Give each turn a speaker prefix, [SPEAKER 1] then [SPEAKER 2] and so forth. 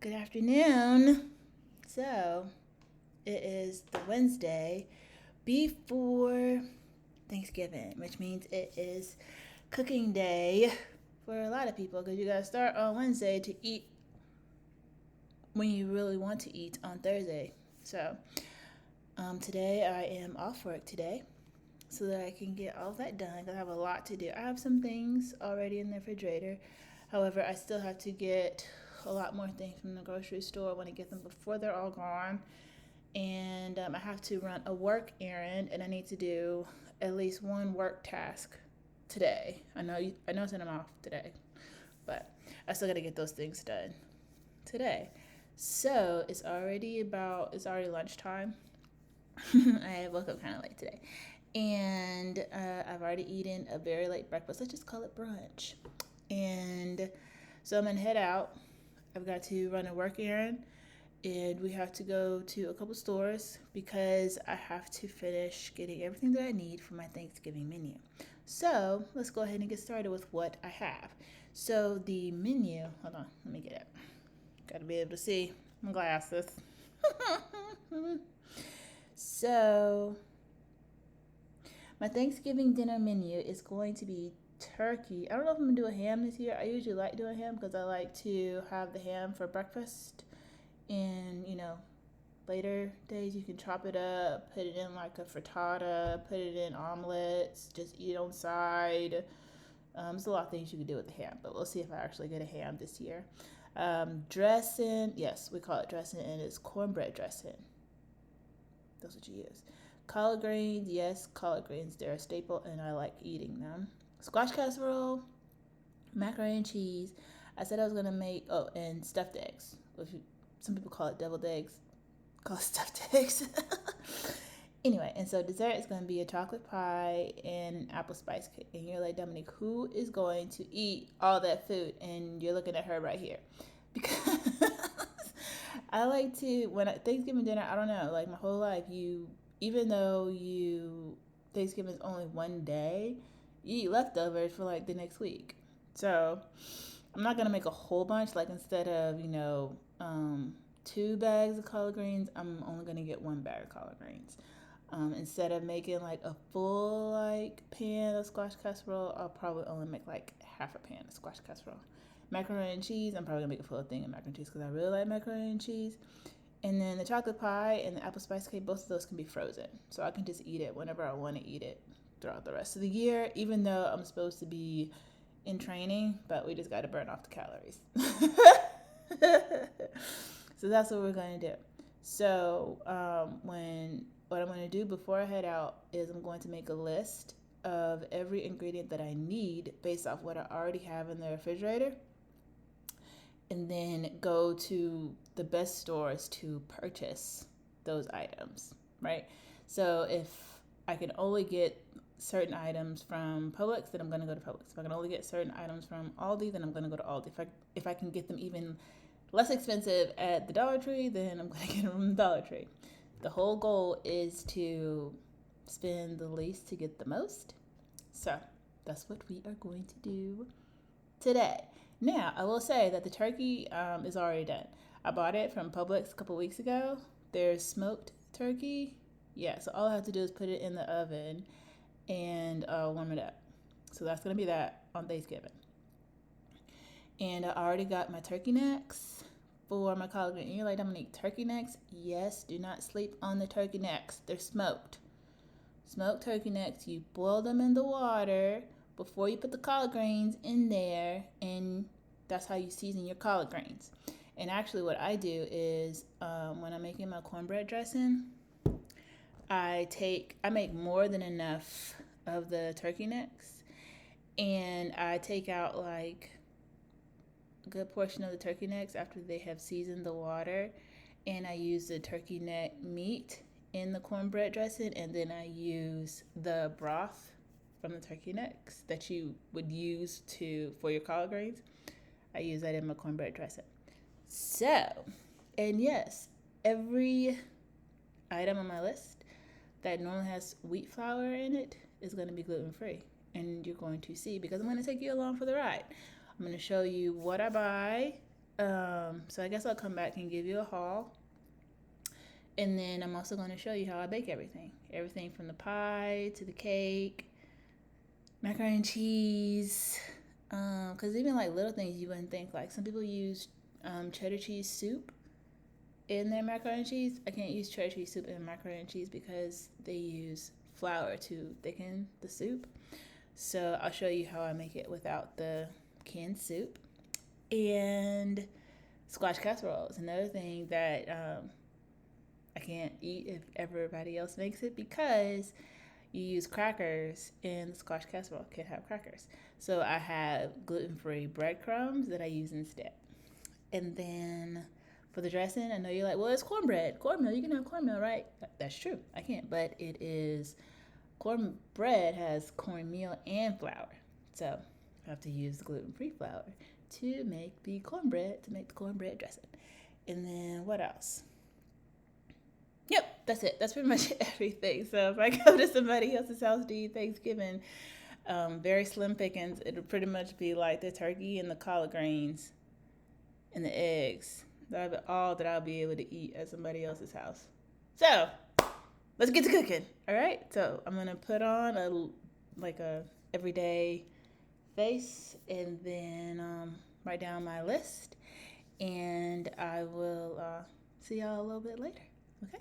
[SPEAKER 1] Good afternoon. So, it is the Wednesday before Thanksgiving, which means it is cooking day for a lot of people because you got to start on Wednesday to eat when you really want to eat on Thursday. So, today I am off work today so that I can get all of that done because I have a lot to do. I have some things already in the refrigerator. However, I still have to get a lot more things from the grocery store. I want to get them before they're all gone. And I have to run a work errand, and I need to do at least one work task today. I know that I'm off today, but I still got to get those things done today. So it's already lunchtime. I woke up kind of late today, and I've already eaten a very late breakfast. Let's just call it brunch. And so I'm gonna head out. I've got to run a work errand, and we have to go to a couple stores because I have to finish getting everything that I need for my Thanksgiving menu. So let's go ahead and get started with what I have. So the menu, hold on, let me get it. Gotta be able to see my glasses. So my Thanksgiving dinner menu is going to be turkey. I don't know if I'm gonna do a ham this year. I usually like doing ham because I like to have the ham for breakfast. And later days you can chop it up, put it in like a frittata, put it in omelets, just eat it on side. There's a lot of things you can do with the ham, but we'll see if I actually get a ham this year. Dressing, yes, we call it dressing, and it's cornbread dressing. That's what you use. Collard greens, yes, collard greens, they're a staple, and I like eating them. Squash casserole, macaroni and cheese. I said I was gonna make and stuffed eggs. Some people call it deviled eggs, call it stuffed eggs. Anyway, and so dessert is going to be a chocolate pie and apple spice cake. And you're like, Dominique, who is going to eat all that food? And you're looking at her right here. Because I like to, Thanksgiving dinner, I don't know, like my whole life, even though Thanksgiving is only one day, you eat leftovers for like the next week. So I'm not going to make a whole bunch, like instead of, 2 bags of collard greens, I'm only going to get 1 bag of collard greens. Instead of making like a full like pan of squash casserole, I'll probably only make like half a pan of squash casserole. Macaroni and cheese, I'm probably gonna make a full thing of macaroni and cheese because I really like macaroni and cheese. And then the chocolate pie and the apple spice cake, both of those can be frozen, so I can just eat it whenever I want to eat it throughout the rest of the year. Even though I'm supposed to be in training, but we just got to burn off the calories. So that's what we're going to do. So what I'm going to do before I head out is I'm going to make a list of every ingredient that I need based off what I already have in the refrigerator, and then go to the best stores to purchase those items, right? So if I can only get certain items from Publix, then I'm going to go to Publix. If I can only get certain items from Aldi, then I'm going to go to Aldi. If I can get them even less expensive at the Dollar Tree, then I'm going to get them from the Dollar Tree. The whole goal is to spend the least to get the most. So that's what we are going to do today. Now, I will say that the turkey is already done. I bought it from Publix a couple weeks ago. There's smoked turkey. Yeah, so all I have to do is put it in the oven and warm it up. So that's going to be that on Thanksgiving. And I already got my turkey necks for my collard green. And you're like, Dominique, turkey necks? Yes, do not sleep on the turkey necks. They're smoked. Smoked turkey necks, you boil them in the water before you put the collard greens in there, and that's how you season your collard greens. And actually, what I do is when I'm making my cornbread dressing, I make more than enough of the turkey necks, and I take out like a good portion of the turkey necks after they have seasoned the water, and I use the turkey neck meat in the cornbread dressing, and then I use the broth from the turkey necks that you would use for your collard greens. I use that in my cornbread dressing. So, and yes, every item on my list that normally has wheat flour in it is going to be gluten free, and you're going to see because I'm going to take you along for the ride. I'm going to show you what I buy So I guess I'll come back and give you a haul. And then I'm also going to show you how I bake everything. Everything from the pie to the cake, macaroni and cheese. Because even like little things you wouldn't think. Like some people use cheddar cheese soup in their macaroni and cheese. I can't use cheddar cheese soup in macaroni and cheese because they use flour to thicken the soup. So I'll show you how I make it without the canned soup. And squash casserole is another thing that I can't eat if everybody else makes it because you use crackers in the squash casserole. Can't have crackers. So I have gluten-free breadcrumbs that I use instead. And then for the dressing, I know you're like, well, it's cornbread. Cornmeal, you can have cornmeal, right? That's true. I can't, but it is cornbread has cornmeal and flour. So I have to use the gluten-free flour to make the cornbread dressing. And then what else? Yep, that's it. That's pretty much everything. So if I go to somebody else's house to eat Thanksgiving, very slim pickings. It'll pretty much be like the turkey and the collard greens and the eggs. That'll be all that I'll be able to eat at somebody else's house. So let's get to cooking. All right. So I'm gonna put on a everyday face and then write down my list, and I will see y'all a little bit later. Okay.